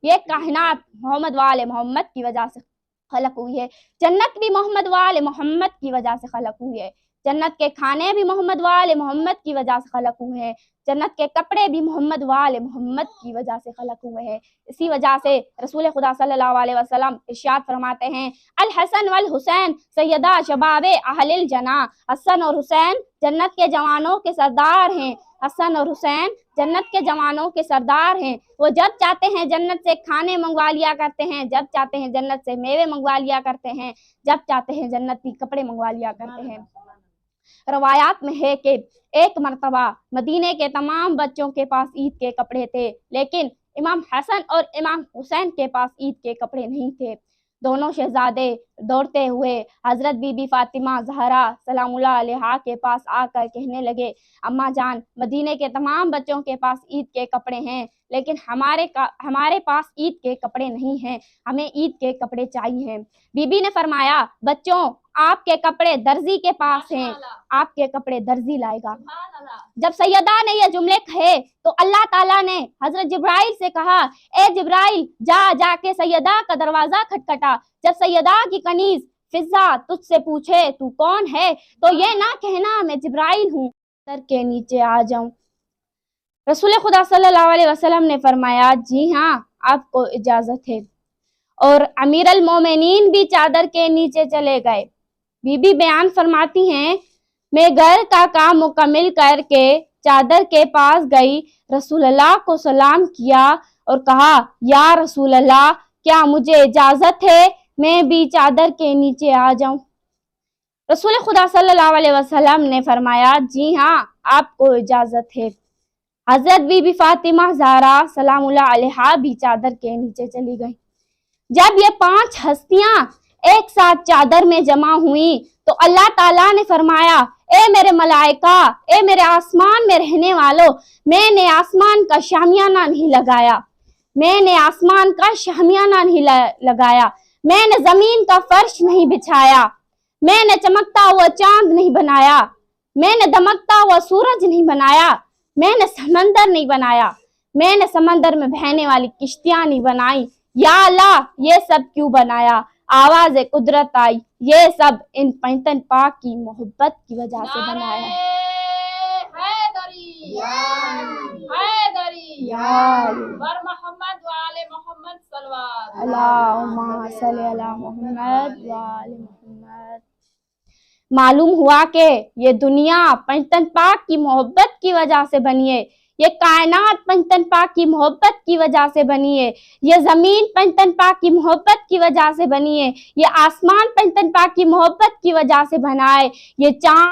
یہ کائنات محمد وآل محمد کی وجہ سے خلق ہوئی ہے، جنت بھی محمد وآل محمد کی وجہ سے خلق ہوئی ہے، جنت کے کھانے بھی محمد وآل محمد کی وجہ سے خلق ہوئے ہیں، جنت کے کپڑے بھی محمد وآل محمد کی وجہ سے خلق ہوئے ہیں۔ اسی وجہ سے رسول خدا صلی اللہ علیہ وسلم ارشاد فرماتے ہیں، الحسن والحسین سیدہ شباب اہل الجنہ، حسن اور حسین جنت کے جوانوں کے سردار ہیں، حسن اور حسین جنت کے جوانوں کے سردار ہیں۔ وہ جب چاہتے ہیں جنت سے کھانے منگوا لیا کرتے ہیں، جب چاہتے ہیں جنت سے میوے منگوا لیا کرتے ہیں، جب چاہتے ہیں جنتی کپڑے منگوا لیا کرتے ہیں۔ روایات میں ہے کہ ایک مرتبہ مدینے کے تمام بچوں کے پاس عید کے کپڑے تھے، لیکن امام حسن اور امام حسین کے پاس عید کے کپڑے نہیں تھے۔ دونوں شہزادے دوڑتے ہوئے حضرت بی بی فاطمہ زہرا سلام اللہ علیہا کے پاس آ کر کہنے لگے، اماں جان، مدینے کے تمام بچوں کے پاس عید کے کپڑے ہیں، لیکن ہمارے پاس عید کے کپڑے نہیں ہیں، ہمیں عید کے کپڑے چاہیے۔ بی بی نے فرمایا، بچوں، آپ کے کپڑے درزی کے پاس ہیں، آپ کے کپڑے درزی لائے گا۔ جب سیدہ نے یہ جملے کہے تو اللہ تعالیٰ نے حضرت جبرائیل سے کہا، اے جبرائیل، جا کے سیدہ کا دروازہ کھٹکھٹا۔ جب سیدہ کی کنیز فضہ تجھ سے پوچھے تو کون ہے تو یہ نہ کہنا میں جبرائیل ہوں، سر کے نیچے آ جاؤں۔ رسول خدا صلی اللہ علیہ وسلم نے فرمایا، جی ہاں، آپ کو اجازت ہے، اور امیر المومنین بھی چادر کے نیچے چلے گئے۔ بی بی بیان فرماتی ہیں، میں گھر کا کام مکمل کر کے چادر کے پاس گئی، رسول اللہ کو سلام کیا اور کہا، یا رسول اللہ، کیا مجھے اجازت ہے میں بھی چادر کے نیچے آ جاؤں؟ رسول خدا صلی اللہ علیہ وسلم نے فرمایا، جی ہاں، آپ کو اجازت ہے۔ حضرت بی بی فاطمہ زہرا سلام اللہ علیہا بھی چادر کے نیچے چلی گئی۔ جب یہ 5 ہستیاں ایک ساتھ چادر میں جمع ہوئیں تو اللہ تعالیٰ نے فرمایا، اے میرے ملائکہ، اے میرے آسمان میں رہنے والوں، میں نے آسمان کا شامیانہ نہیں لگایا، میں نے آسمان کا شامیانہ نہیں لگایا، میں نے زمین کا فرش نہیں بچھایا، میں نے چمکتا ہوا چاند نہیں بنایا، میں نے دمکتا ہوا سورج نہیں بنایا، میں نے سمندر نہیں بنایا، میں نے سمندر میں بہنے والی کشتیاں نہیں بنائی، یا اللہ، یہ سب کیوں بنایا؟ آواز قدرت آئی، یہ سب ان پنجتن پاک کی محبت کی وجہ سے بنایا ہے۔ محمد وآل محمد صلوات اللہم صلی علی محمد وآل محمد۔ معلوم ہوا کہ یہ دنیا پنجتن پاک کی محبت کی وجہ سے بنی ہے، یہ کائنات پنجتن پاک کی محبت کی وجہ سے بنی ہے، یہ زمین پنجتن پاک کی محبت کی وجہ سے بنی ہے، یہ آسمان پنجتن پاک کی محبت کی وجہ سے بنا ہے، یہ چاند